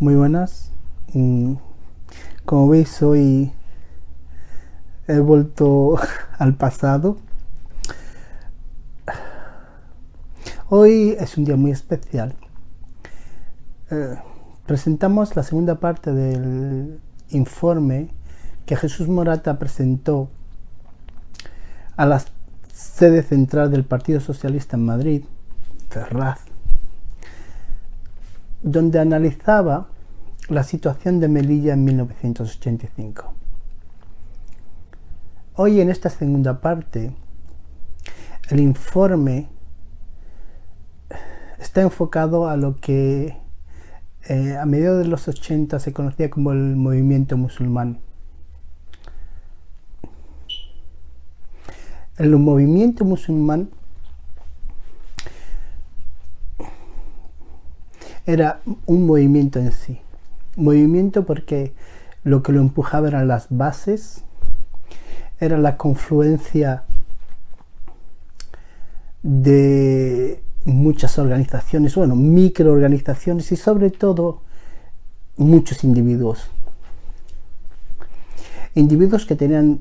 Muy buenas. Mm, Como veis, hoy he vuelto al pasado. Hoy es un día muy especial. Eh, Presentamos la segunda parte del informe que Jesús Morata presentó a la sede central del Partido Socialista en Madrid, Ferraz, donde analizaba la situación de Melilla en 1985. Hoy, en esta segunda parte, el informe está enfocado a lo que a mediados de los 80 se conocía como el movimiento musulmán. El movimiento musulmán era un movimiento en sí. Movimiento porque lo que lo empujaba eran las bases, era la confluencia de muchas organizaciones, microorganizaciones y sobre todo muchos individuos. Individuos que tenían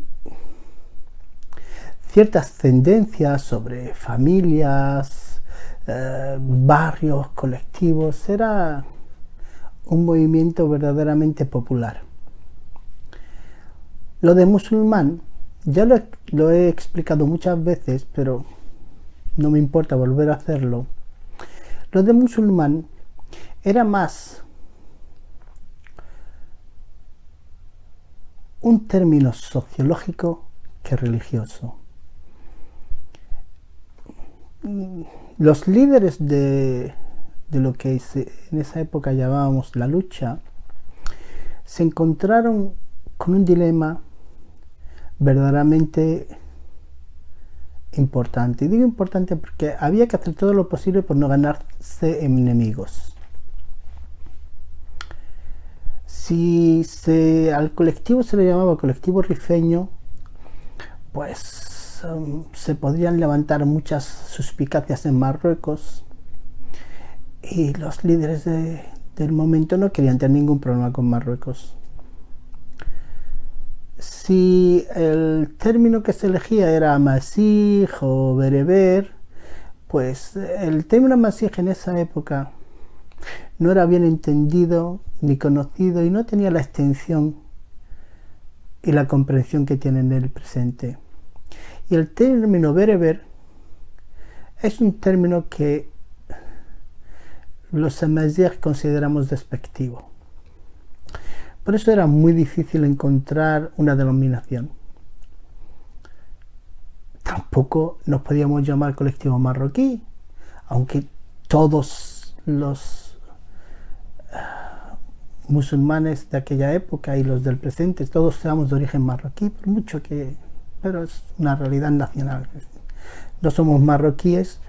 ciertas tendencias sobre familias, barrios, colectivos. Era un movimiento verdaderamente popular. Lo de musulmán ya lo he explicado muchas veces, pero no me importa volver a hacerlo. Lo de musulmán era más un término sociológico que religioso. Los líderes de lo que en esa época llamábamos la lucha se encontraron con un dilema verdaderamente importante. Y digo importante porque había que hacer todo lo posible por no ganarse enemigos. Si al colectivo se le llamaba colectivo rifeño, pues se podrían levantar muchas suspicacias en Marruecos y los líderes del momento no querían tener ningún problema con Marruecos. Si el término que se elegía era Amasij o bereber, pues el término Amasij en esa época no era bien entendido ni conocido y no tenía la extensión y la comprensión que tiene en el presente. Y el término bereber es un término que los Amasij consideramos despectivo. Por eso era muy difícil encontrar una denominación. Tampoco nos podíamos llamar colectivo marroquí, aunque todos los musulmanes de aquella época y los del presente, todos seamos de origen marroquí, por mucho que... pero es una realidad nacional. No somos marroquíes,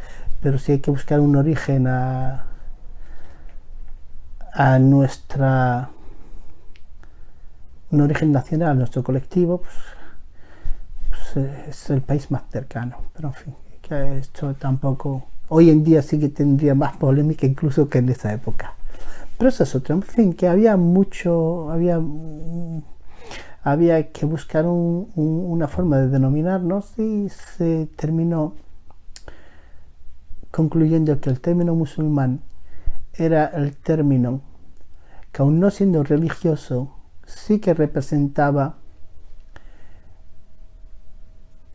pero sí hay que buscar un origen a nuestra... un origen nacional, nuestro colectivo, pues es el país más cercano. Pero en fin, que esto tampoco... Hoy en día sí que tendría más polémica incluso que en esa época. Pero eso es otro. En fin, que había que buscar una forma de denominarnos y se terminó concluyendo que el término musulmán era el término que, aun no siendo religioso, sí que representaba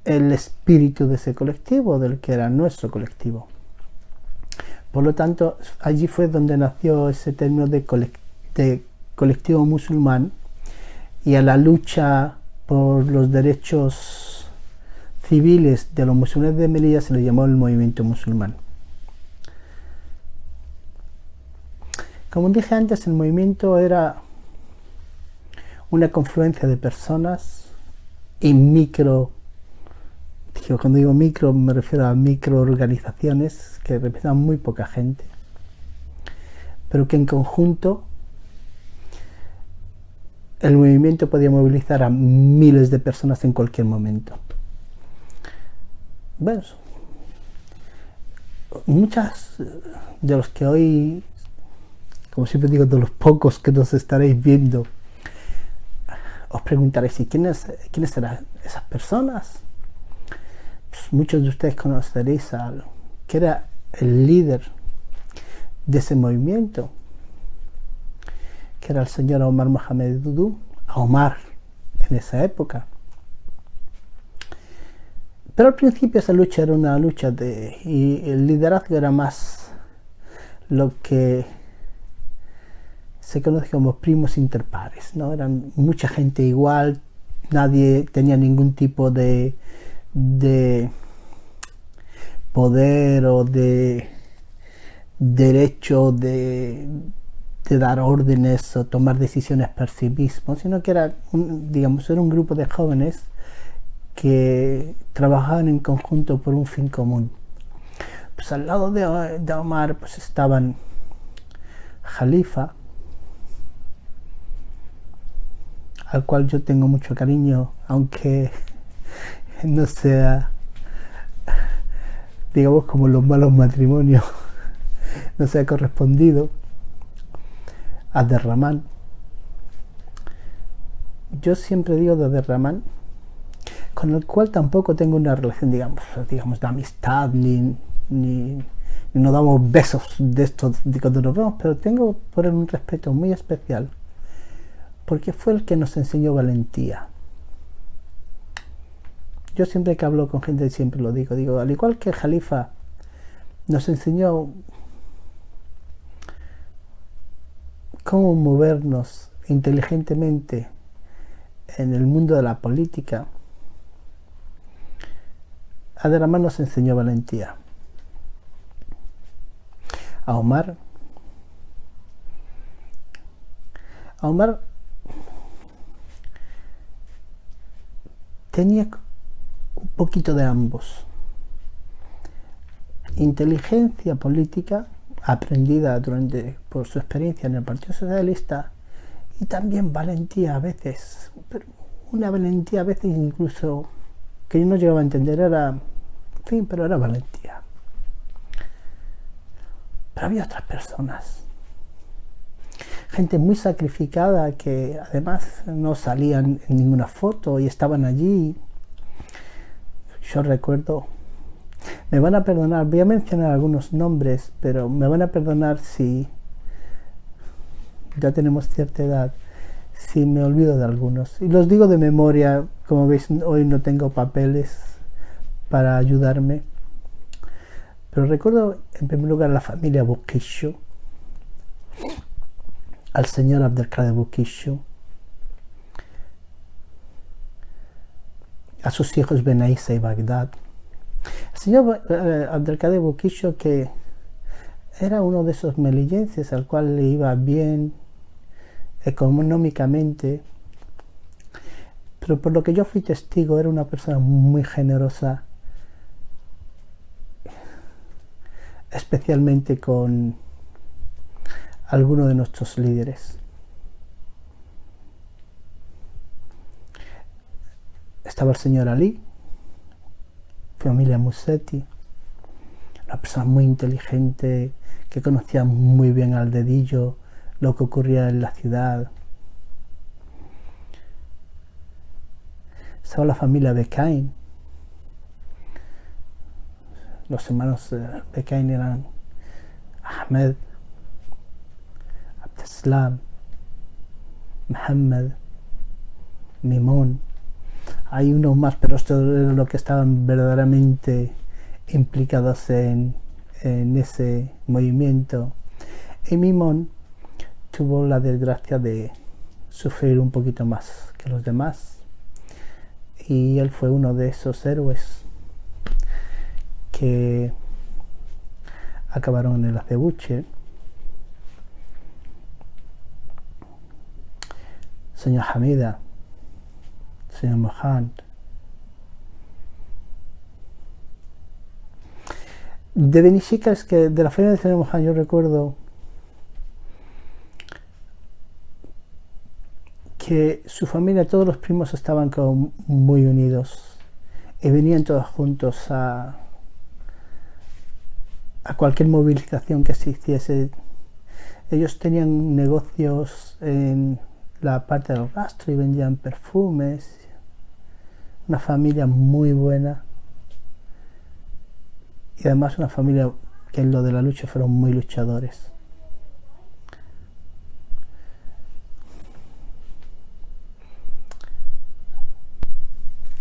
el espíritu de ese colectivo, del que era nuestro colectivo. Por lo tanto, allí fue donde nació ese término de colectivo musulmán, y a la lucha por los derechos civiles de los musulmanes de Melilla se le llamó el movimiento musulmán. Como dije antes, el movimiento era una confluencia de personas y cuando digo micro me refiero a microorganizaciones que representan muy poca gente, pero que en conjunto el movimiento podía movilizar a miles de personas en cualquier momento. Bueno, muchas de los que hoy como siempre digo, de los pocos que nos estaréis viendo, os preguntaréis, ¿y quiénes serán esas personas? Pues muchos de ustedes conoceréis al que era el líder de ese movimiento, que era el señor Omar Mohamed Dudu, Omar en esa época. Pero al principio esa lucha era una lucha y el liderazgo era más lo que se conoce como primos interpares, ¿no? Eran mucha gente igual, nadie tenía ningún tipo de poder o de derecho de dar órdenes o tomar decisiones por sí mismo, sino que era un grupo de jóvenes que trabajaban en conjunto por un fin común. Pues al lado de Omar pues estaban Jalifa, al cual yo tengo mucho cariño, aunque no sea, digamos, como los malos matrimonios, no sea correspondido. Abderramán. Yo siempre digo de Abderramán, con el cual tampoco tengo una relación, digamos de amistad, ni nos damos besos de estos de cuando nos vemos, pero tengo por él un respeto muy especial, porque fue el que nos enseñó valentía. Yo siempre que hablo con gente siempre lo digo, al igual que Jalifa nos enseñó cómo movernos inteligentemente en el mundo de la política, Abderramán nos enseñó valentía. A Omar tenía un poquito de ambos. Inteligencia política aprendida por su experiencia en el Partido Socialista, y también valentía a veces, pero una valentía a veces incluso que yo no llegaba a entender, pero era valentía. Pero había otras personas, gente muy sacrificada que además no salían en ninguna foto y estaban allí. Yo recuerdo, me van a perdonar, voy a mencionar algunos nombres, pero me van a perdonar si ya tenemos cierta edad, si me olvido de algunos. Y los digo de memoria, como veis hoy no tengo papeles para ayudarme. Pero recuerdo en primer lugar a la familia Boukisho, al señor Abdelkader Boukisho, a sus hijos Benaissa y Bagdad. El señor Abdelkader Boukisho, que era uno de esos melillenses al cual le iba bien económicamente, pero por lo que yo fui testigo era una persona muy generosa, especialmente con algunos de nuestros líderes. Estaba el señor Ali, familia Musetti, una persona muy inteligente que conocía muy bien al dedillo lo que ocurría en la ciudad. Estaba la familia Bekain. Los hermanos Bekain eran Ahmed, Abdeslam, Mohammed, Mimón. Hay unos más, pero esto era lo que estaban verdaderamente implicados en ese movimiento. Y Mimón tuvo la desgracia de sufrir un poquito más que los demás, y él fue uno de esos héroes que acabaron en el acebuche. Señor Hamida, señor Mohan. De Benishika, es que de la familia del señor Mohan yo recuerdo que su familia, todos los primos estaban como muy unidos y venían todos juntos a cualquier movilización que se hiciese. Ellos tenían negocios en la parte del rastro y vendían perfumes. Una familia muy buena. Y además una familia que en lo de la lucha fueron muy luchadores.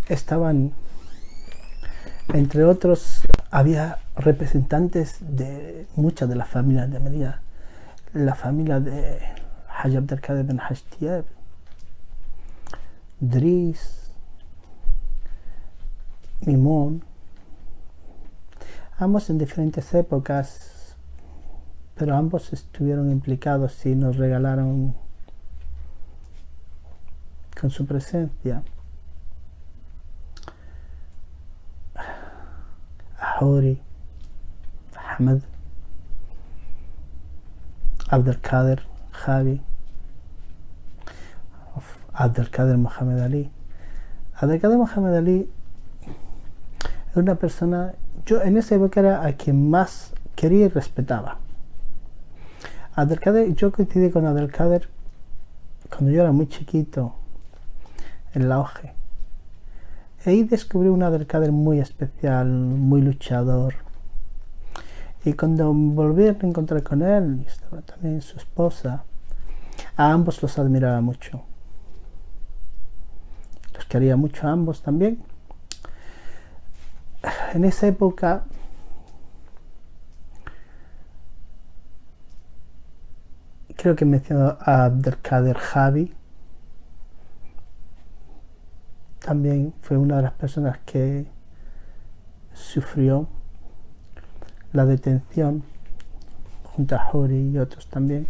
Estaban, entre otros, había representantes de muchas de las familias de Medina. La familia de Haj Abdelkader ben Hajtiab, Dris, Mimón, ambos en diferentes épocas, pero ambos estuvieron implicados y nos regalaron con su presencia. Ahuri, Ahmed, Abdelkader, Javi, Abdelkader Mohamed Ali. Abdelkader Mohamed Ali es una persona, yo en esa época era a quien más quería y respetaba. Abdelkader, yo coincidí con Abdelkader cuando yo era muy chiquito, en la OGE. Ahí descubrí un Abdelkader muy especial, muy luchador. Y cuando volví a reencontrar con él, y estaba también su esposa, a ambos los admiraba mucho. Los quería mucho a ambos también. En esa época creo que menciono a Abdelkader Javi. También fue una de las personas que sufrió la detención junto a Huri y otros también.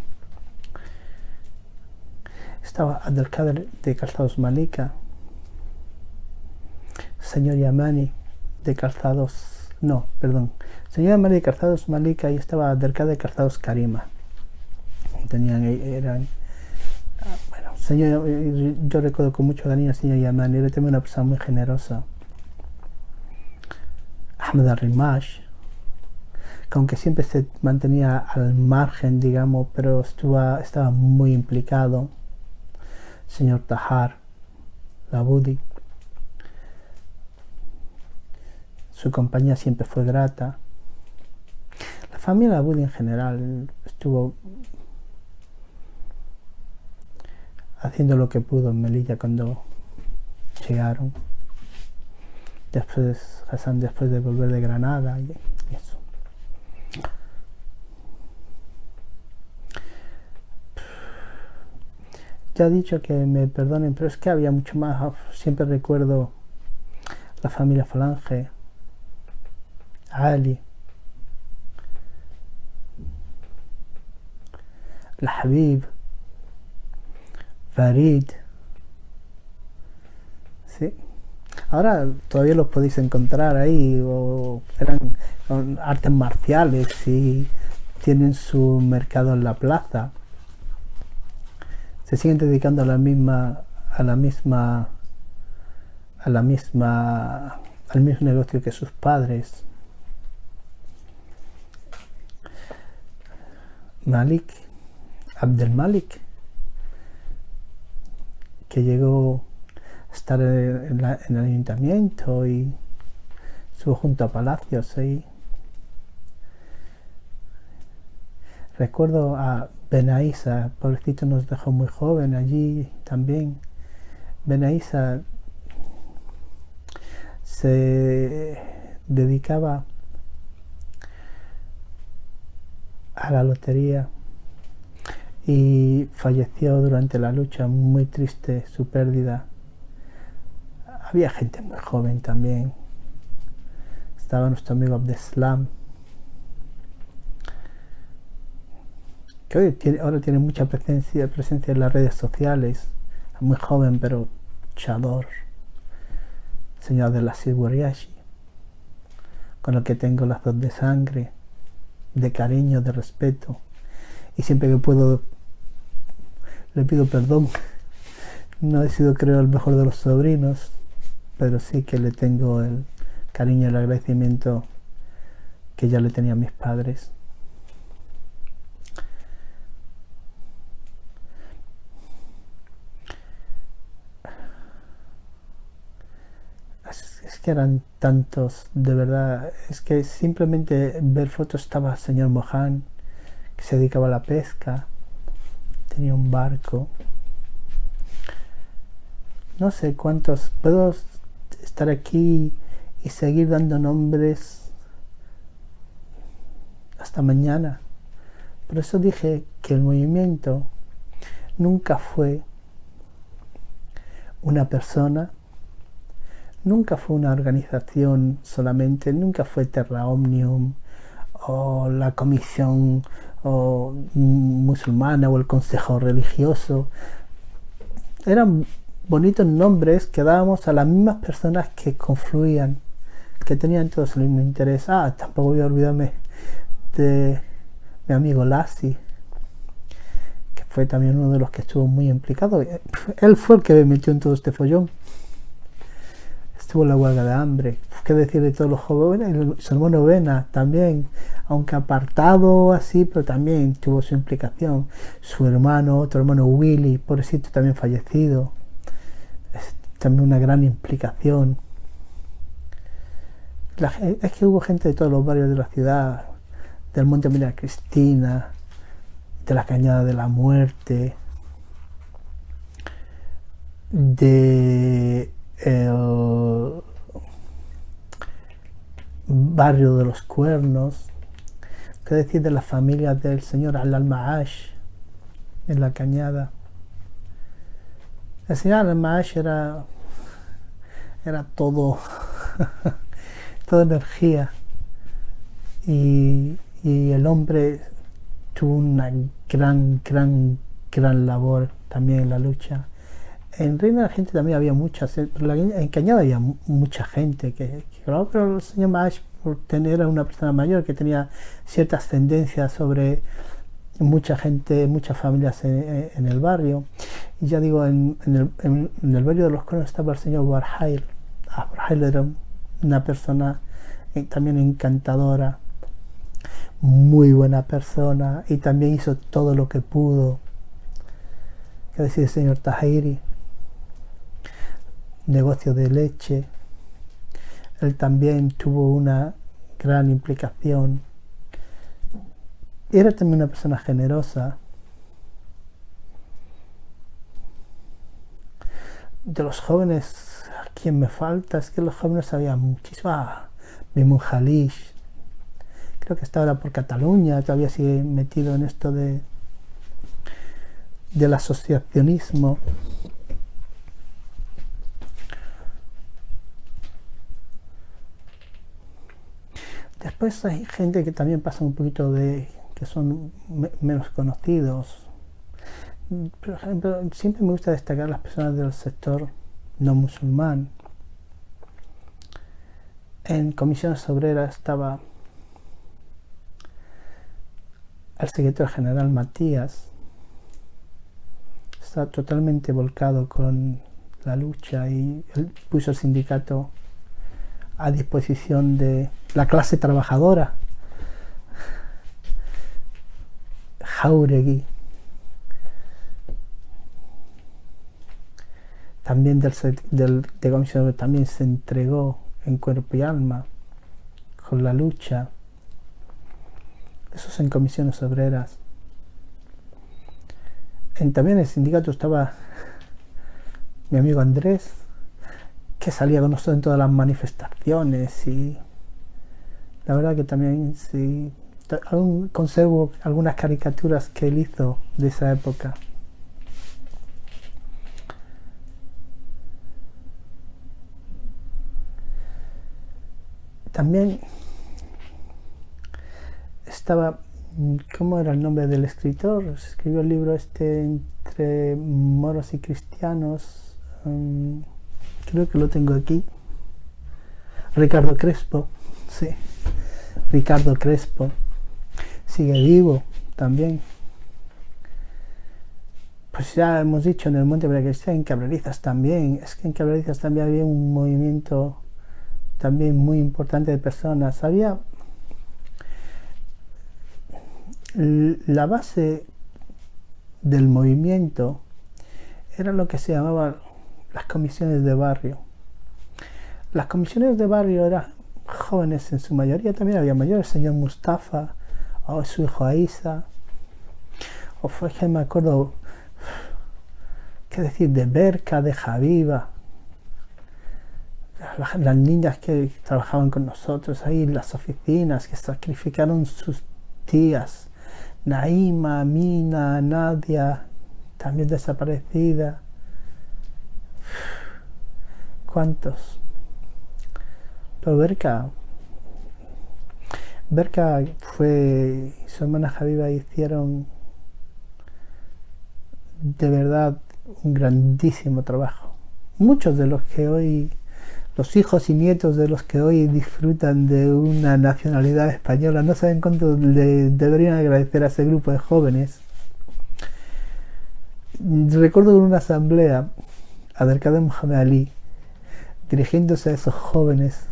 Estaba Abdelkader de Calzados Malika, señor Yamani de Calzados, no, perdón, señor Yamani de Calzados Malika, y estaba Abdelkader de Calzados Karima. Eran bueno, señor, yo recuerdo con mucho cariño al señor Yamani, era también una persona muy generosa. Ahmed al-Rimash, que aunque siempre se mantenía al margen, digamos, pero estaba muy implicado. Señor Tahar Labudi, su compañía siempre fue grata. La familia Labudi en general estuvo haciendo lo que pudo en Melilla cuando llegaron. Después Hassan, después de volver de Granada y eso. Ya he dicho que me perdonen, pero es que había mucho más. Siempre recuerdo la familia Falange, Ali, la Habib, Farid. Sí. Ahora todavía los podéis encontrar ahí, o eran artes marciales y tienen su mercado en la plaza. Se siguen dedicando al mismo negocio que sus padres. Malik, Abdel Malik, que llegó a estar en el ayuntamiento y estuvo junto a Palacios ahí. Recuerdo a Benaísa, pobrecito, nos dejó muy joven allí también. Benaísa se dedicaba a la lotería y falleció durante la lucha, muy triste su pérdida. Había gente muy joven también. Estaba nuestro amigo Abdeslam, que ahora tiene mucha presencia en las redes sociales, muy joven pero luchador, señor de la Siguriashi, con el que tengo lazos de sangre, de cariño, de respeto, y siempre que puedo le pido perdón. No he sido, creo, el mejor de los sobrinos, pero sí que le tengo el cariño y el agradecimiento que ya le tenía a mis padres. que eran tantos, de verdad. Es que simplemente ver fotos estaba el señor Mohan, que se dedicaba a la pesca, tenía un barco. No sé cuántos, puedo estar aquí y seguir dando nombres hasta mañana. Por eso dije que el movimiento nunca fue una persona, nunca fue una organización solamente, nunca fue Terra Omnium o la comisión o musulmana o el consejo religioso. Eran bonitos nombres que dábamos a las mismas personas que confluían, que tenían todos el mismo interés. Tampoco voy a olvidarme de mi amigo Lassi, que fue también uno de los que estuvo muy implicado. Él fue el que me metió en todo este follón. Estuvo en la huelga de hambre. ¿Qué decir de todos los jóvenes? Su hermano Vena también, aunque apartado así, pero también tuvo su implicación. Su hermano, otro hermano Willy, pobrecito, también fallecido. Es también una gran implicación. Es que hubo gente de todos los barrios de la ciudad, del Monte María Cristina, de la Cañada de la Muerte, de el barrio de los Cuernos. ¿Qué decir de las familias del señor Al-Maash en la Cañada? El señor Al-Maash era todo toda energía, y el hombre tuvo una gran labor también en la lucha. En Reina la gente también había mucha, pero en Cañada había mucha gente pero el señor Maash, por tener a una persona mayor que tenía cierta ascendencia sobre mucha gente, muchas familias en el barrio. Y ya digo, en el barrio de los Cuernos estaba el señor Barhail. Barhail era una persona también encantadora, muy buena persona, y también hizo todo lo que pudo. ¿Qué decir el señor Tahiri? Negocio de leche. Él también tuvo una gran implicación. Era también una persona generosa. De los jóvenes, ¿a quién me falta? Es que los jóvenes sabían muchísimo. Mimun Jalish, creo que está ahora por Cataluña, todavía sigue metido en esto del asociacionismo. Después hay gente que también pasa un poquito que son menos conocidos. Por ejemplo, siempre me gusta destacar las personas del sector no musulmán. En Comisiones Obreras estaba el secretario general Matías. Está totalmente volcado con la lucha, y él puso el sindicato a disposición de la clase trabajadora. Jauregui, también de Comisión, también se entregó en cuerpo y alma con la lucha. Eso es en Comisiones Obreras. También en el sindicato estaba mi amigo Andrés, que salía con nosotros en todas las manifestaciones, y la verdad que también sí, conservo algunas caricaturas que él hizo de esa época. También estaba, ¿cómo era el nombre del escritor? Escribió el libro entre moros y cristianos. Creo que lo tengo aquí. Ricardo Crespo, sí. Ricardo Crespo. Sigue vivo también. Pues ya hemos dicho, en el Monte María Cristina, en Cabrerizas también. Es que en Cabrerizas también había un movimiento también muy importante de personas. Había la base del movimiento, era lo que se llamaba las comisiones de barrio. Las comisiones de barrio eran jóvenes en su mayoría, también había mayores, el señor Mustafa, o su hijo Aisa, o fue que me acuerdo, qué decir, de Berka, de Javiva, las niñas que trabajaban con nosotros ahí en las oficinas, que sacrificaron sus tías, Naima, Mina, Nadia, también desaparecida. ¿Cuántos? Pero Berka fue, su hermana Javiva hicieron de verdad un grandísimo trabajo. Muchos de los que hoy, los hijos y nietos de los que hoy disfrutan de una nacionalidad española, no saben cuánto le deberían agradecer a ese grupo de jóvenes. Recuerdo en una asamblea a Abdelkader Mohamed Ali dirigiéndose a esos jóvenes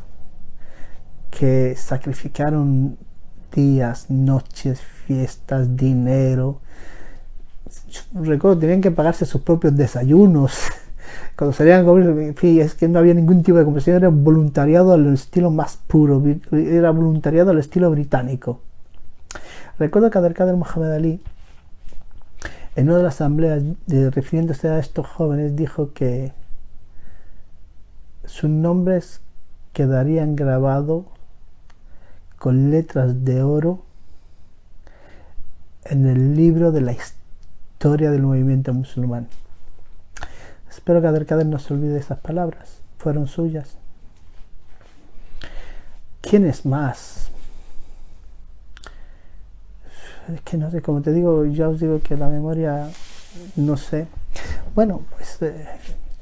que sacrificaron días, noches, fiestas, dinero. Recuerdo, tenían que pagarse sus propios desayunos. Cuando salían a comer, en fin, es que no había ningún tipo de conversación, era voluntariado al estilo más puro, era voluntariado al estilo británico. Recuerdo que Abdelkader Mohamed Ali, en una de las asambleas, refiriéndose a estos jóvenes, dijo que sus nombres quedarían grabados con letras de oro en el libro de la historia del movimiento musulmán. Espero que Abdelkader no se olvide de esas palabras, fueron suyas. ¿Quién es más? Es que no sé, como te digo, ya os digo que la memoria, no sé. Bueno, pues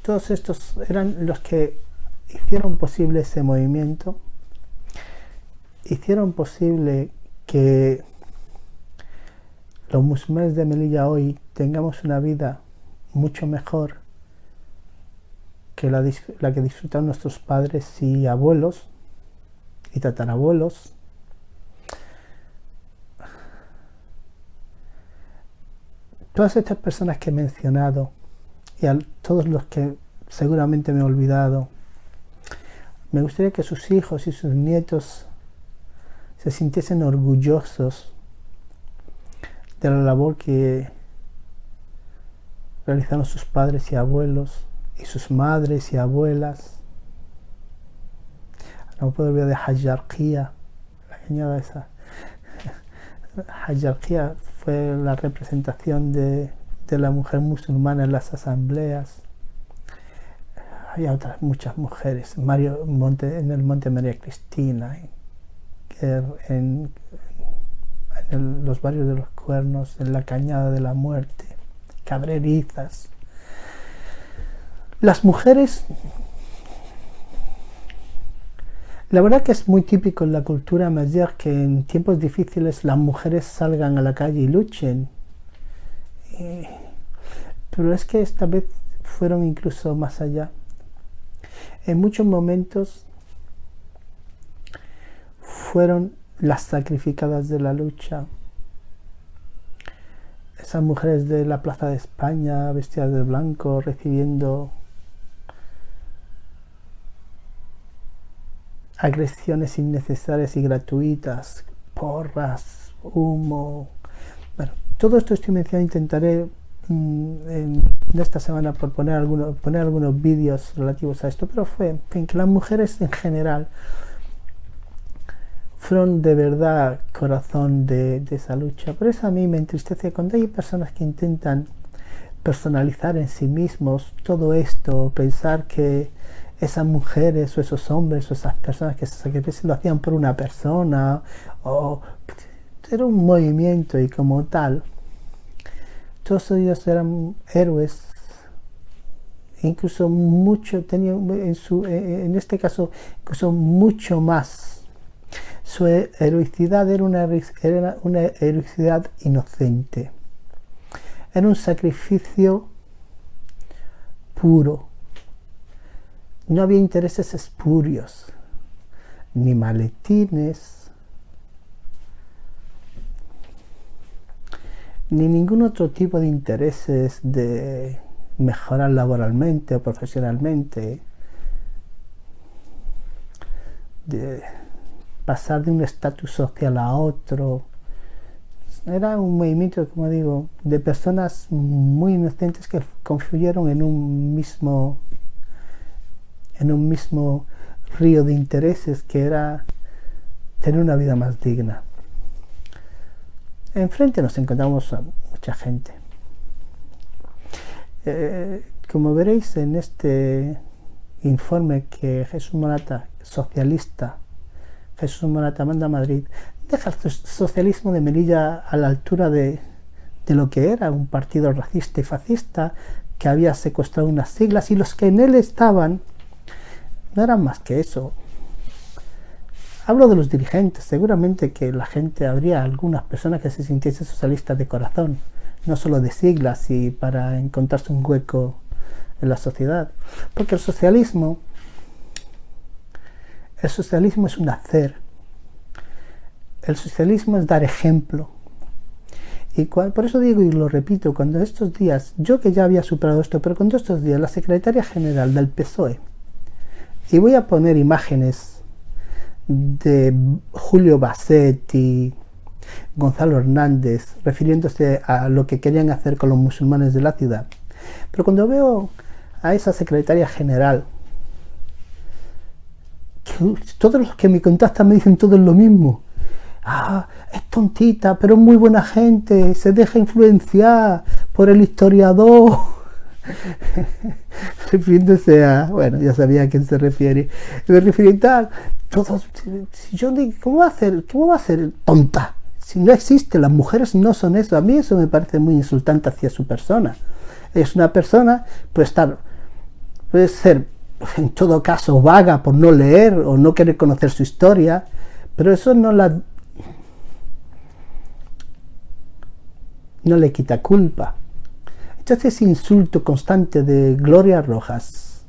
todos estos eran los que hicieron posible ese movimiento, hicieron posible que los musulmanes de Melilla hoy tengamos una vida mucho mejor que la que disfrutaron nuestros padres y abuelos y tatarabuelos. Todas estas personas que he mencionado y a todos los que seguramente me he olvidado, me gustaría que sus hijos y sus nietos se sintiesen orgullosos de la labor que realizaron sus padres y abuelos y sus madres y abuelas. No puedo olvidar de Hajj Arquía, la cañada esa. Hajj Arquía fue la representación de la mujer musulmana en las asambleas. Había otras muchas mujeres, en el Monte María Cristina, en los barrios de los Cuernos, en la Cañada de la Muerte, Cabrerizas. Las mujeres, la verdad que es muy típico en la cultura amazigh que en tiempos difíciles las mujeres salgan a la calle y luchen. Pero es que esta vez fueron incluso más allá. En muchos momentos fueron las sacrificadas de la lucha. Esas mujeres de la Plaza de España vestidas de blanco recibiendo agresiones innecesarias y gratuitas, porras, humo. Bueno, todo esto estoy mencionando, intentaré en esta semana poner algunos vídeos relativos a esto, pero fue en que las mujeres en general fueron de verdad corazón de esa lucha. Por eso a mí me entristece cuando hay personas que intentan personalizar en sí mismos todo esto, pensar que esas mujeres o esos hombres o esas personas que se sacrificaban lo hacían por una persona, o era un movimiento y como tal todos ellos eran héroes, incluso mucho tenían en este caso incluso mucho más. Su heroicidad era una heroicidad inocente, era un sacrificio puro. No había intereses espurios, ni maletines, ni ningún otro tipo de intereses de mejorar laboralmente o profesionalmente. de pasar de un estatus social a otro. Era un movimiento, como digo, de personas muy inocentes que confluyeron en un mismo río de intereses, que era tener una vida más digna. Enfrente nos encontramos a mucha gente. Como veréis en este informe que Jesús Morata, socialista, Jesús Morata manda a Madrid, deja el socialismo de Melilla a la altura de lo que era un partido racista y fascista que había secuestrado unas siglas, y los que en él estaban no eran más que eso. Hablo de los dirigentes, seguramente que la gente, habría algunas personas que se sintiesen socialistas de corazón, no solo de siglas y para encontrarse un hueco en la sociedad. Porque el socialismo es un hacer. El socialismo es dar ejemplo. Y por eso digo y lo repito, cuando estos días, yo que ya había superado esto, pero cuando estos días la secretaria general del PSOE, y voy a poner imágenes de Julio Basset y Gonzalo Hernández refiriéndose a lo que querían hacer con los musulmanes de la ciudad, pero cuando veo a esa secretaria general, que todos los que me contactan me dicen todo lo mismo: es tontita, pero es muy buena gente, se deja influenciar por el historiador. Refiriéndose a, bueno, ya sabía a quién se refiere, me refiero y tal. Todos, yo digo, ¿cómo va a ser tonta? Si no existe, las mujeres no son eso. A mí eso me parece muy insultante hacia su persona. Es una persona, puede ser en todo caso vaga por no leer o no querer conocer su historia, pero eso no le quita culpa. Entonces, ese insulto constante de Gloria Rojas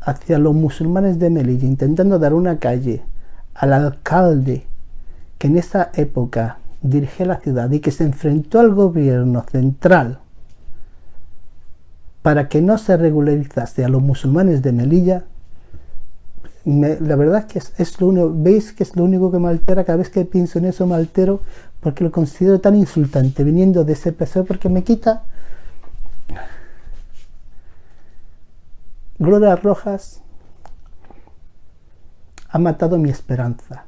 hacia los musulmanes de Melilla, intentando dar una calle al alcalde que en esa época dirigía la ciudad y que se enfrentó al gobierno central para que no se regularizase a los musulmanes de Melilla, la verdad es que es lo único, veis que es lo único que me altera. Cada vez que pienso en eso me altero, porque lo considero tan insultante viniendo de ese PSOE, porque me quita. Gloria Rojas ha matado mi esperanza.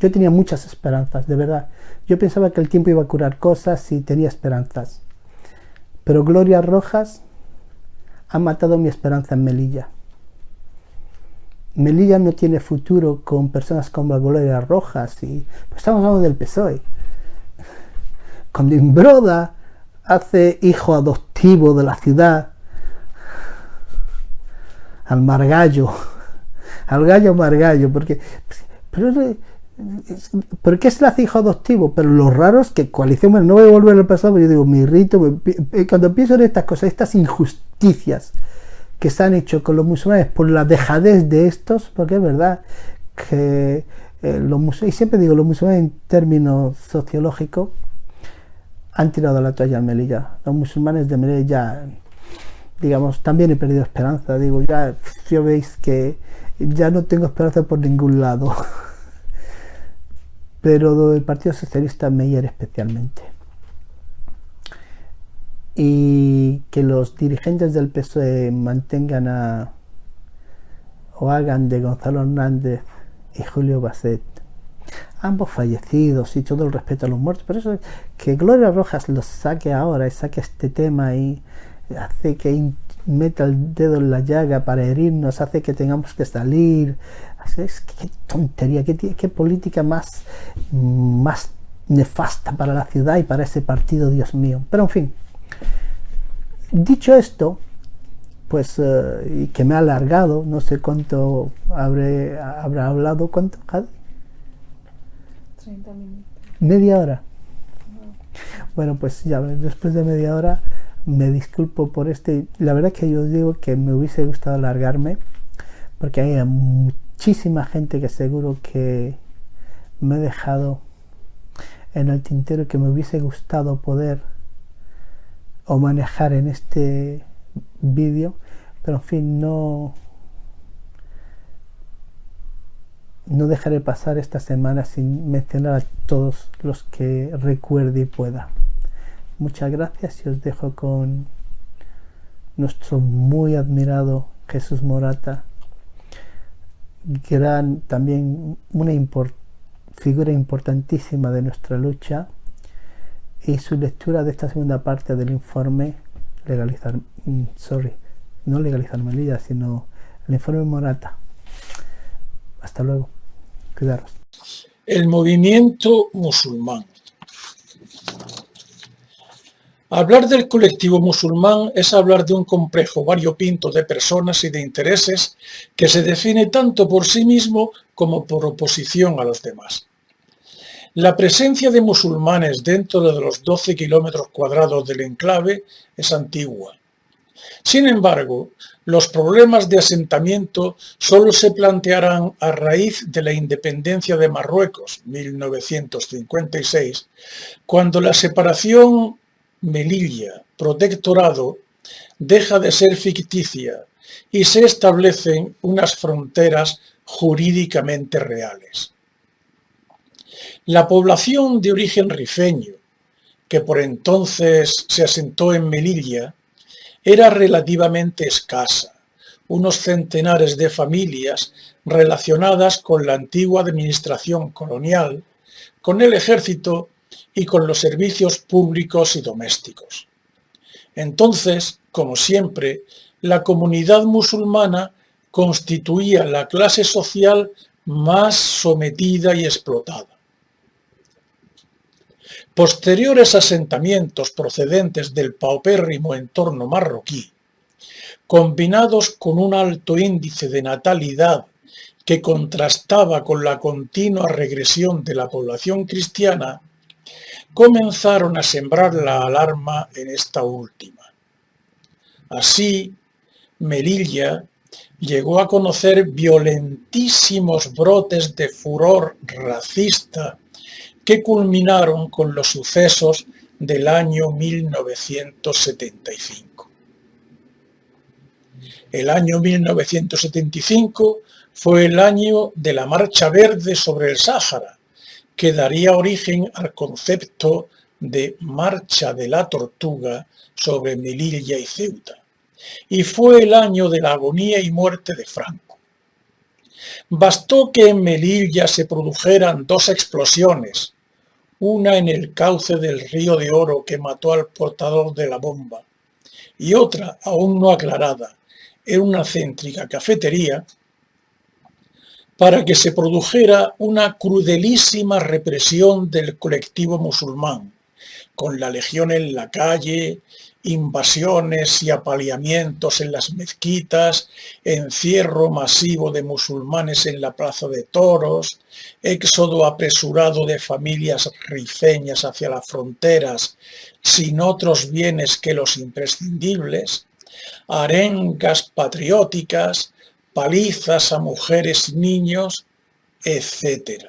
Yo tenía muchas esperanzas, de verdad. Yo pensaba que el tiempo iba a curar cosas y tenía esperanzas. Pero Gloria Rojas ha matado mi esperanza en Melilla. Melilla no tiene futuro con personas como Gloria Rojas. Y pues estamos hablando del PSOE. Cuando Imbroda hace hijo adoptivo de la ciudad al gallo Margallo, porque ¿por qué se le hace hijo adoptivo? Pero lo raro es que Coalición, bueno, no voy a volver al pasado, yo digo, me irrito, cuando pienso en estas cosas, estas injusticias que se han hecho con los musulmanes por la dejadez de estos, porque es verdad que los musulmanes, y siempre digo, los musulmanes en términos sociológicos han tirado la toalla en Melilla. Los musulmanes de Melilla ya, digamos, también he perdido esperanza. Digo, ya veis que ya no tengo esperanza por ningún lado. Pero el Partido Socialista me hiere especialmente. Y que los dirigentes del PSOE mantengan o hagan de Gonzalo Hernández y Julio Basset, ambos fallecidos, y todo el respeto a los muertos, pero eso, que Gloria Rojas los saque ahora y saque este tema y hace que meta el dedo en la llaga para herirnos, hace que tengamos que salir. Qué tontería, qué política más nefasta para la ciudad y para ese partido, Dios mío. Pero en fin, dicho esto, pues, y que me ha alargado, no sé cuánto habrá hablado. ¿Cuánto, Jade? 30 minutos. ¿Media hora? No. Bueno, pues ya después de media hora me disculpo por la verdad es que yo digo que me hubiese gustado alargarme, porque hay muchísima gente que seguro que me he dejado en el tintero, que me hubiese gustado poder o manejar en este vídeo, pero en fin, no no dejaré pasar esta semana sin mencionar a todos los que recuerde y pueda. Muchas gracias y os dejo con nuestro muy admirado Jesús Morata, también una figura importantísima de nuestra lucha, y su lectura de esta segunda parte del informe no legalizar Melilla, sino el informe Morata. Hasta luego. Cuidaros. El movimiento musulmán. Hablar del colectivo musulmán es hablar de un complejo variopinto de personas y de intereses que se define tanto por sí mismo como por oposición a los demás. La presencia de musulmanes dentro de los 12 kilómetros cuadrados del enclave es antigua. Sin embargo, los problemas de asentamiento solo se plantearán a raíz de la independencia de Marruecos, 1956, cuando la separación Melilla-Protectorado deja de ser ficticia y se establecen unas fronteras jurídicamente reales. La población de origen rifeño, que por entonces se asentó en Melilla, era relativamente escasa, unos centenares de familias relacionadas con la antigua administración colonial, con el ejército y con los servicios públicos y domésticos. Entonces, como siempre, la comunidad musulmana constituía la clase social más sometida y explotada. Posteriores asentamientos procedentes del paupérrimo entorno marroquí, combinados con un alto índice de natalidad que contrastaba con la continua regresión de la población cristiana, comenzaron a sembrar la alarma en esta última. Así, Melilla llegó a conocer violentísimos brotes de furor racista que culminaron con los sucesos del año 1975. El año 1975 fue el año de la Marcha Verde sobre el Sáhara, que daría origen al concepto de Marcha de la Tortuga sobre Melilla y Ceuta, y fue el año de la agonía y muerte de Franco. Bastó que en Melilla se produjeran dos explosiones, una en el cauce del Río de Oro que mató al portador de la bomba, y otra, aún no aclarada, en una céntrica cafetería, para que se produjera una crudelísima represión del colectivo musulmán, con la legión en la calle, invasiones y apaleamientos en las mezquitas, encierro masivo de musulmanes en la plaza de toros, éxodo apresurado de familias rifeñas hacia las fronteras sin otros bienes que los imprescindibles, arengas patrióticas, palizas a mujeres y niños, etc.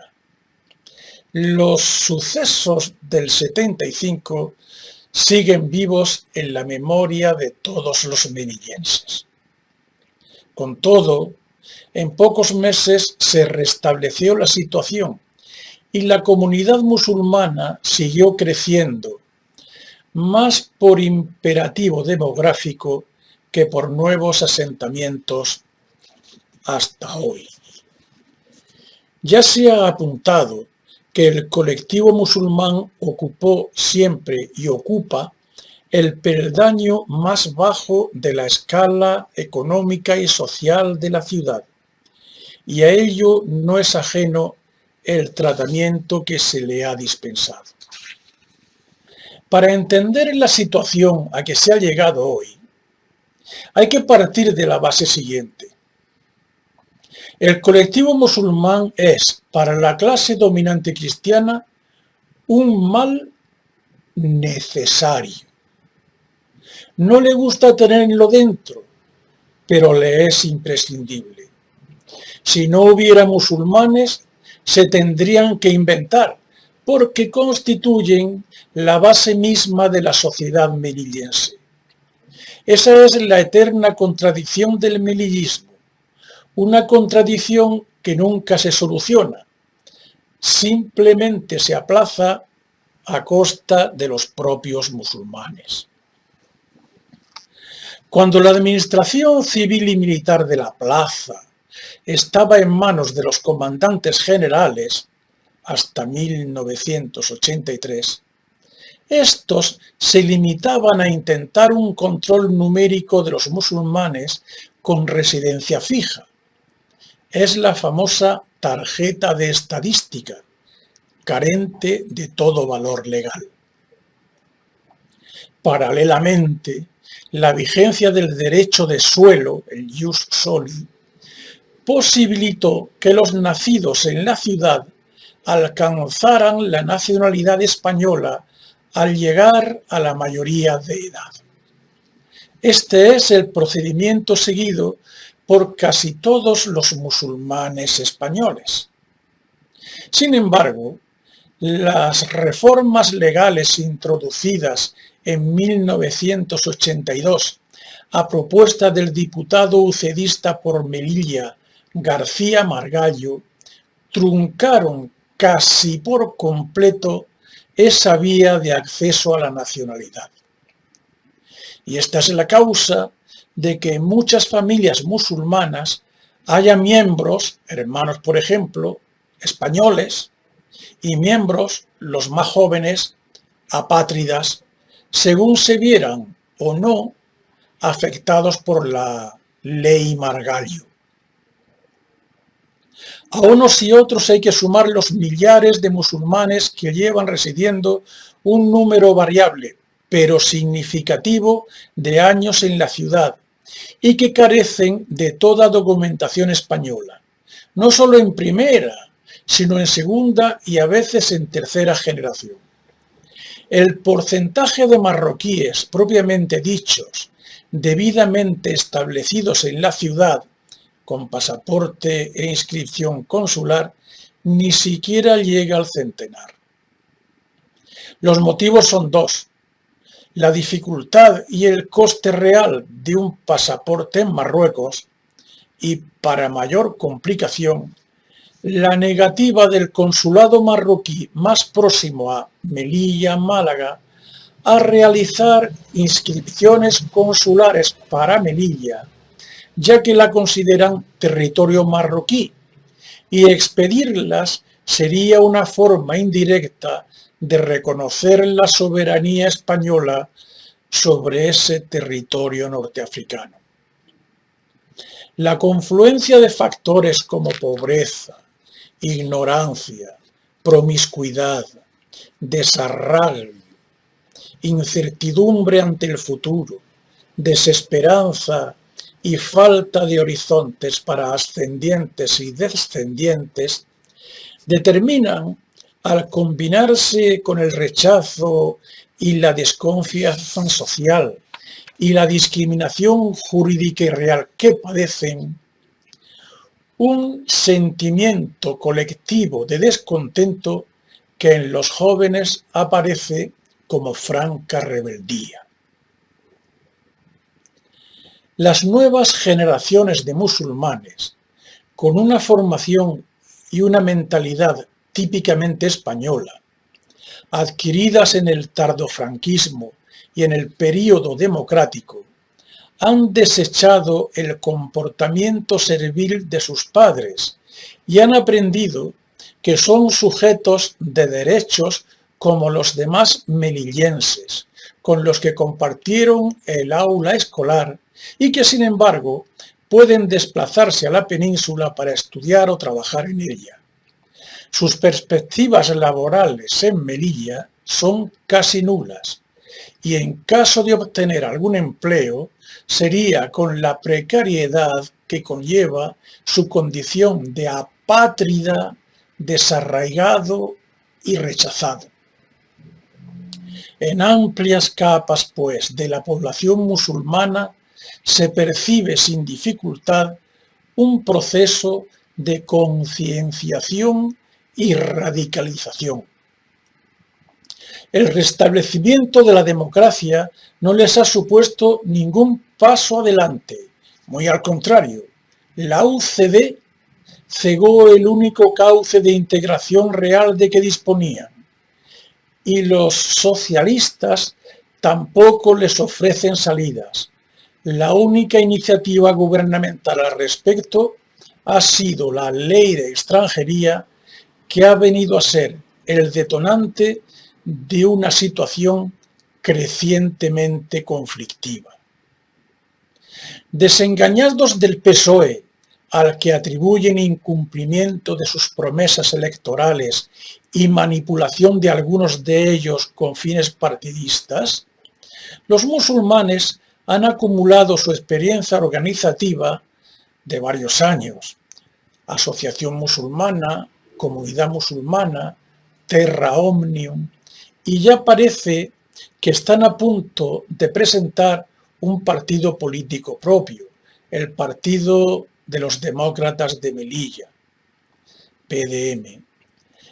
Los sucesos del 75 siguen vivos en la memoria de todos los melillenses. Con todo, en pocos meses se restableció la situación y la comunidad musulmana siguió creciendo, más por imperativo demográfico que por nuevos asentamientos hasta hoy. Ya se ha apuntado que el colectivo musulmán ocupó siempre y ocupa el peldaño más bajo de la escala económica y social de la ciudad, y a ello no es ajeno el tratamiento que se le ha dispensado. Para entender la situación a que se ha llegado hoy, hay que partir de la base siguiente. El colectivo musulmán es, para la clase dominante cristiana, un mal necesario. No le gusta tenerlo dentro, pero le es imprescindible. Si no hubiera musulmanes, se tendrían que inventar, porque constituyen la base misma de la sociedad melillense. Esa es la eterna contradicción del melillismo, una contradicción que nunca se soluciona, simplemente se aplaza a costa de los propios musulmanes. Cuando la administración civil y militar de la plaza estaba en manos de los comandantes generales, hasta 1983, estos se limitaban a intentar un control numérico de los musulmanes con residencia fija. Es la famosa tarjeta de estadística, carente de todo valor legal. Paralelamente, la vigencia del derecho de suelo, el ius soli, posibilitó que los nacidos en la ciudad alcanzaran la nacionalidad española al llegar a la mayoría de edad. Este es el procedimiento seguido por casi todos los musulmanes españoles. Sin embargo, las reformas legales introducidas en 1982 a propuesta del diputado ucedista por Melilla, García Margallo, truncaron casi por completo esa vía de acceso a la nacionalidad. Y esta es la causa de que en muchas familias musulmanas haya miembros, hermanos por ejemplo, españoles, y miembros, los más jóvenes, apátridas, según se vieran o no afectados por la ley Margallo. A unos y otros hay que sumar los millares de musulmanes que llevan residiendo un número variable, pero significativo, de años en la ciudad y que carecen de toda documentación española, no solo en primera, sino en segunda y a veces en tercera generación. El porcentaje de marroquíes propiamente dichos, debidamente establecidos en la ciudad, con pasaporte e inscripción consular, ni siquiera llega al centenar. Los motivos son dos: la dificultad y el coste real de un pasaporte en Marruecos y, para mayor complicación, la negativa del consulado marroquí más próximo a Melilla, Málaga, a realizar inscripciones consulares para Melilla, ya que la consideran territorio marroquí, y expedirlas sería una forma indirecta de reconocer la soberanía española sobre ese territorio norteafricano. La confluencia de factores como pobreza, ignorancia, promiscuidad, desarraigo, incertidumbre ante el futuro, desesperanza y falta de horizontes para ascendientes y descendientes, determinan, al combinarse con el rechazo y la desconfianza social y la discriminación jurídica y real que padecen, un sentimiento colectivo de descontento que en los jóvenes aparece como franca rebeldía. Las nuevas generaciones de musulmanes, con una formación y una mentalidad típicamente española, adquiridas en el tardofranquismo y en el período democrático, han desechado el comportamiento servil de sus padres y han aprendido que son sujetos de derechos como los demás melillenses, con los que compartieron el aula escolar y que, sin embargo, pueden desplazarse a la península para estudiar o trabajar en ella. Sus perspectivas laborales en Melilla son casi nulas y, en caso de obtener algún empleo, sería con la precariedad que conlleva su condición de apátrida, desarraigado y rechazado. En amplias capas, pues, de la población musulmana se percibe sin dificultad un proceso de concienciación y radicalización. El restablecimiento de la democracia no les ha supuesto ningún paso adelante, muy al contrario. La UCD cegó el único cauce de integración real de que disponían, y los socialistas tampoco les ofrecen salidas. La única iniciativa gubernamental al respecto ha sido la Ley de Extranjería, que ha venido a ser el detonante de una situación crecientemente conflictiva. Desengañados del PSOE, al que atribuyen incumplimiento de sus promesas electorales y manipulación de algunos de ellos con fines partidistas, los musulmanes han acumulado su experiencia organizativa de varios años: Asociación Musulmana, Comunidad Musulmana, Terra Omnium, y ya parece que están a punto de presentar un partido político propio, el Partido de los Demócratas de Melilla, PDM.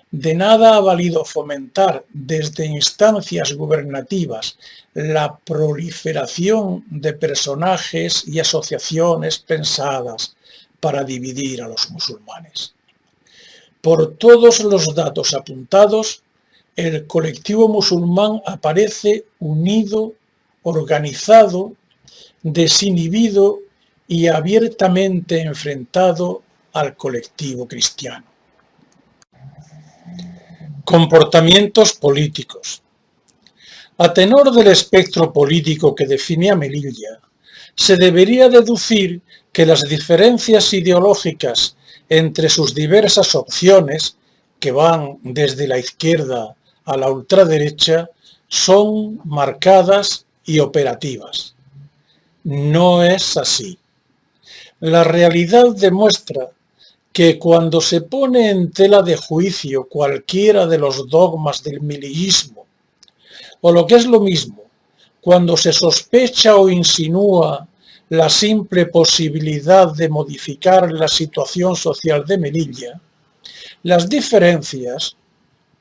De nada ha valido fomentar desde instancias gubernativas la proliferación de personajes y asociaciones pensadas para dividir a los musulmanes. Por todos los datos apuntados, el colectivo musulmán aparece unido, organizado, desinhibido y abiertamente enfrentado al colectivo cristiano. Comportamientos políticos. A tenor del espectro político que define a Melilla, se debería deducir que las diferencias ideológicas entre sus diversas opciones, que van desde la izquierda a la ultraderecha, son marcadas y operativas. No es así. La realidad demuestra que cuando se pone en tela de juicio cualquiera de los dogmas del melillismo, o lo que es lo mismo, cuando se sospecha o insinúa la simple posibilidad de modificar la situación social de Melilla, las diferencias,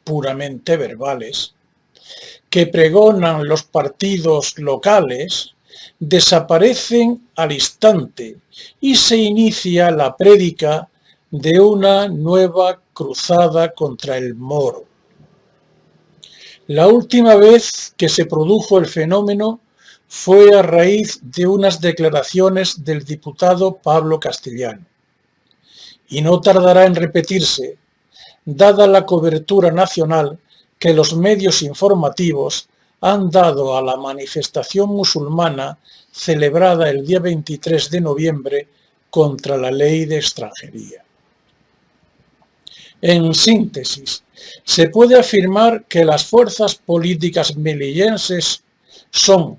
puramente verbales, que pregonan los partidos locales, desaparecen al instante y se inicia la prédica de una nueva cruzada contra el moro. La última vez que se produjo el fenómeno fue a raíz de unas declaraciones del diputado Pablo Castellano, y no tardará en repetirse, dada la cobertura nacional que los medios informativos han dado a la manifestación musulmana celebrada el día 23 de noviembre contra la Ley de Extranjería. En síntesis, se puede afirmar que las fuerzas políticas melillenses son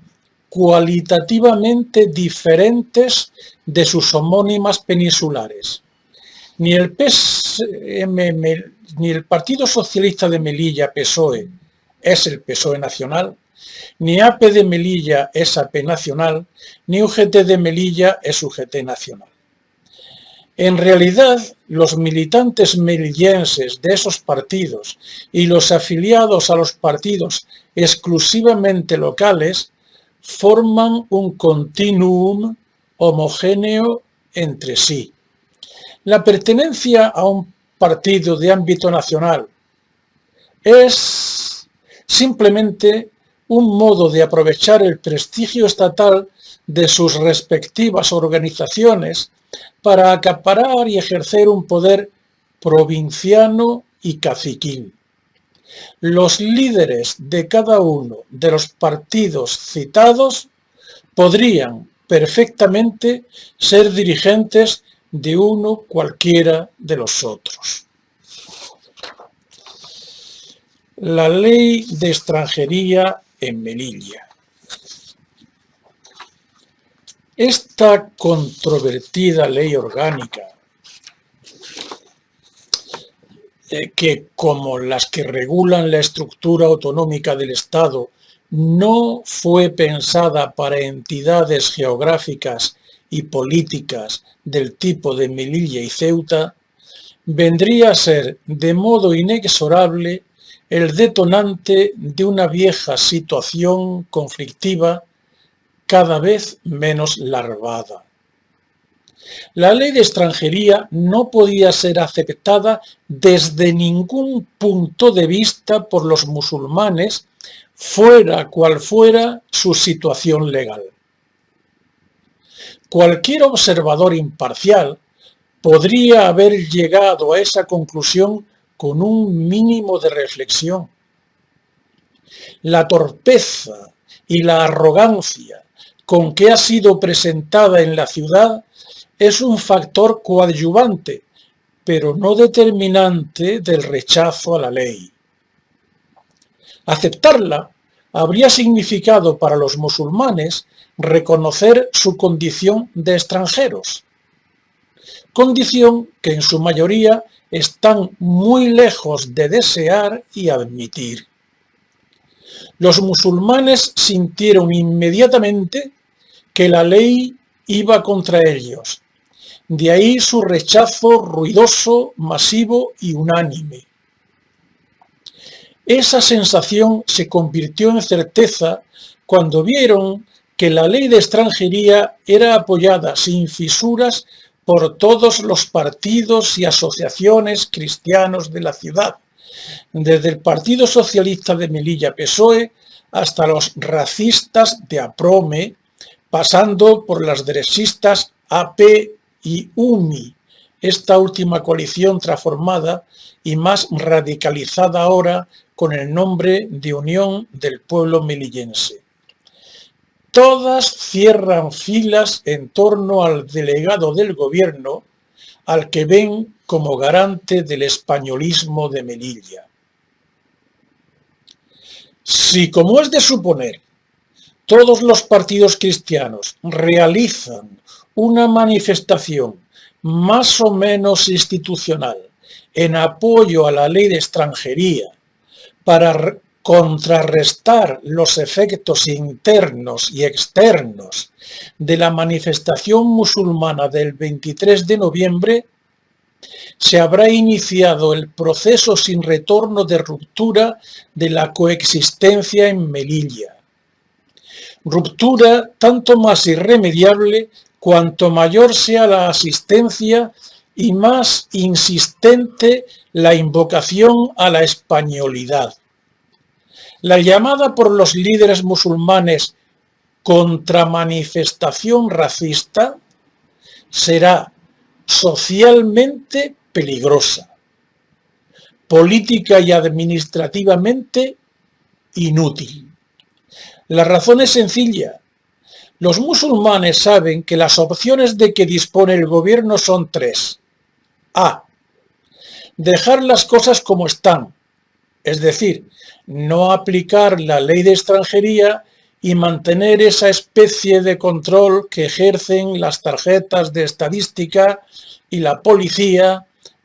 cualitativamente diferentes de sus homónimas peninsulares. Ni el Partido Socialista de Melilla, PSOE, es el PSOE nacional, ni AP de Melilla es AP nacional, ni UGT de Melilla es UGT nacional. En realidad, los militantes melillenses de esos partidos y los afiliados a los partidos exclusivamente locales forman un continuum homogéneo entre sí. La pertenencia a un partido de ámbito nacional es simplemente un modo de aprovechar el prestigio estatal de sus respectivas organizaciones para acaparar y ejercer un poder provinciano y caciquil. Los líderes de cada uno de los partidos citados podrían perfectamente ser dirigentes de uno cualquiera de los otros. La Ley de Extranjería en Melilla. Esta controvertida ley orgánica, que como las que regulan la estructura autonómica del Estado, no fue pensada para entidades geográficas y políticas del tipo de Melilla y Ceuta, vendría a ser de modo inexorable el detonante de una vieja situación conflictiva cada vez menos larvada. La ley de extranjería no podía ser aceptada desde ningún punto de vista por los musulmanes, fuera cual fuera su situación legal. Cualquier observador imparcial podría haber llegado a esa conclusión con un mínimo de reflexión. La torpeza y la arrogancia con que ha sido presentada en la ciudad es un factor coadyuvante, pero no determinante del rechazo a la ley. Aceptarla habría significado para los musulmanes reconocer su condición de extranjeros, condición que en su mayoría están muy lejos de desear y admitir. Los musulmanes sintieron inmediatamente que la ley iba contra ellos. De ahí su rechazo ruidoso, masivo y unánime. Esa sensación se convirtió en certeza cuando vieron que la ley de extranjería era apoyada sin fisuras por todos los partidos y asociaciones cristianos de la ciudad, desde el Partido Socialista de Melilla PSOE hasta los racistas de APROME, pasando por las derechistas AP y UMI, esta última coalición transformada y más radicalizada ahora con el nombre de Unión del Pueblo Melillense. Todas cierran filas en torno al delegado del gobierno, al que ven como garante del españolismo de Melilla. Si, como es de suponer, todos los partidos cristianos realizan una manifestación más o menos institucional en apoyo a la ley de extranjería para contrarrestar los efectos internos y externos de la manifestación musulmana del 23 de noviembre, se habrá iniciado el proceso sin retorno de ruptura de la coexistencia en Melilla. Ruptura tanto más irremediable cuanto mayor sea la asistencia y más insistente la invocación a la españolidad. La llamada por los líderes musulmanes contramanifestación racista será socialmente peligrosa, política y administrativamente inútil. La razón es sencilla. Los musulmanes saben que las opciones de que dispone el gobierno son tres. A. Dejar las cosas como están, es decir, no aplicar la ley de extranjería y mantener esa especie de control que ejercen las tarjetas de estadística y la policía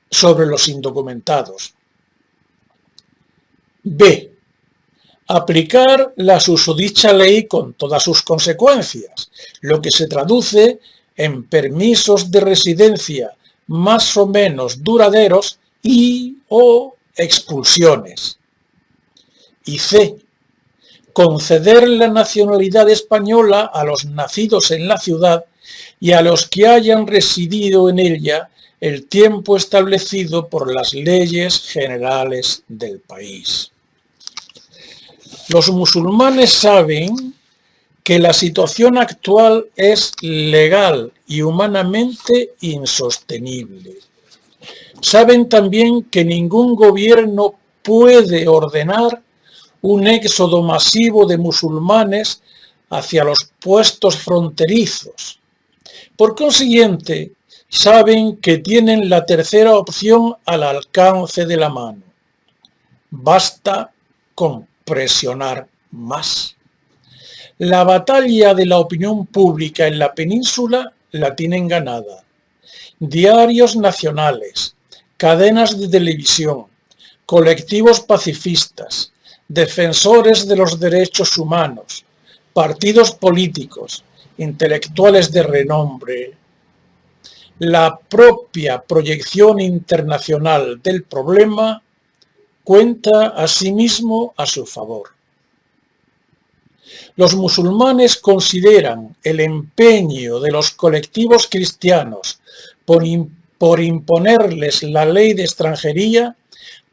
sobre los indocumentados. B. Aplicar la susodicha ley con todas sus consecuencias, lo que se traduce en permisos de residencia más o menos duraderos o expulsiones. Y C. Conceder la nacionalidad española a los nacidos en la ciudad y a los que hayan residido en ella el tiempo establecido por las leyes generales del país. Los musulmanes saben que la situación actual es legal y humanamente insostenible. Saben también que ningún gobierno puede ordenar un éxodo masivo de musulmanes hacia los puestos fronterizos. Por consiguiente, saben que tienen la tercera opción al alcance de la mano. Basta con presionar más. La batalla de la opinión pública en la península la tienen ganada. Diarios nacionales, cadenas de televisión, colectivos pacifistas, defensores de los derechos humanos, partidos políticos, intelectuales de renombre. La propia proyección internacional del problema cuenta asimismo a su favor. Los musulmanes consideran el empeño de los colectivos cristianos por imponerles la ley de extranjería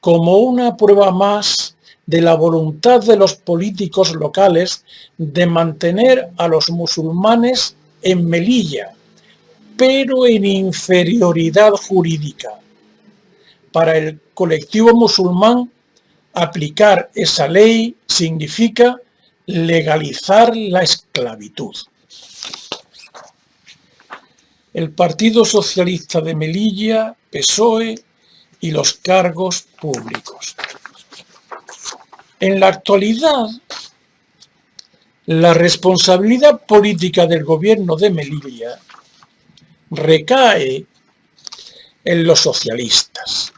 como una prueba más de la voluntad de los políticos locales de mantener a los musulmanes en Melilla, pero en inferioridad jurídica. Para el colectivo musulmán, aplicar esa ley significa legalizar la esclavitud. El Partido Socialista de Melilla, PSOE y los cargos públicos. En la actualidad, la responsabilidad política del gobierno de Melilla recae en los socialistas.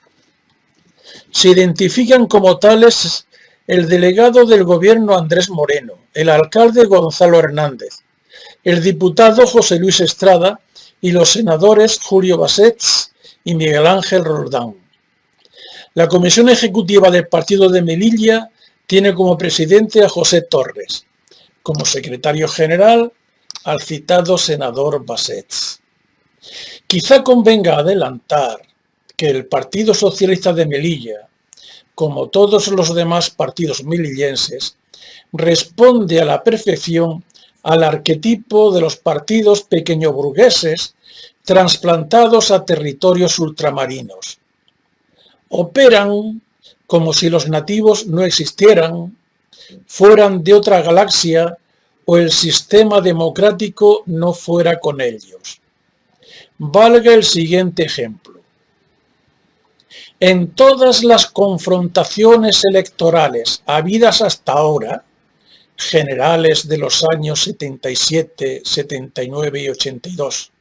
Se identifican como tales el delegado del gobierno Andrés Moreno, el alcalde Gonzalo Hernández, el diputado José Luis Estrada y los senadores Julio Basets y Miguel Ángel Roldán. La comisión ejecutiva del partido de Melilla tiene como presidente a José Torres, como secretario general al citado senador Basets. Quizá convenga adelantar que el Partido Socialista de Melilla, como todos los demás partidos melillenses, responde a la perfección al arquetipo de los partidos pequeñoburgueses trasplantados a territorios ultramarinos. Operan como si los nativos no existieran, fueran de otra galaxia o el sistema democrático no fuera con ellos. Valga el siguiente ejemplo. En todas las confrontaciones electorales habidas hasta ahora, generales de los años 77, 79 y 82,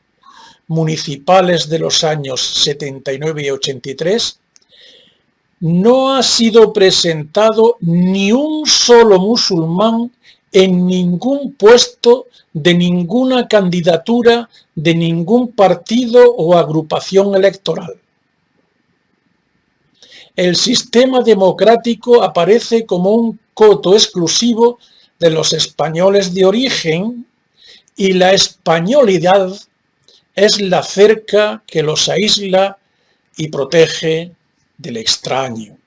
municipales de los años 79 y 83, no ha sido presentado ni un solo musulmán en ningún puesto de ninguna candidatura de ningún partido o agrupación electoral. El sistema democrático aparece como un coto exclusivo de los españoles de origen y la españolidad es la cerca que los aísla y protege del extraño.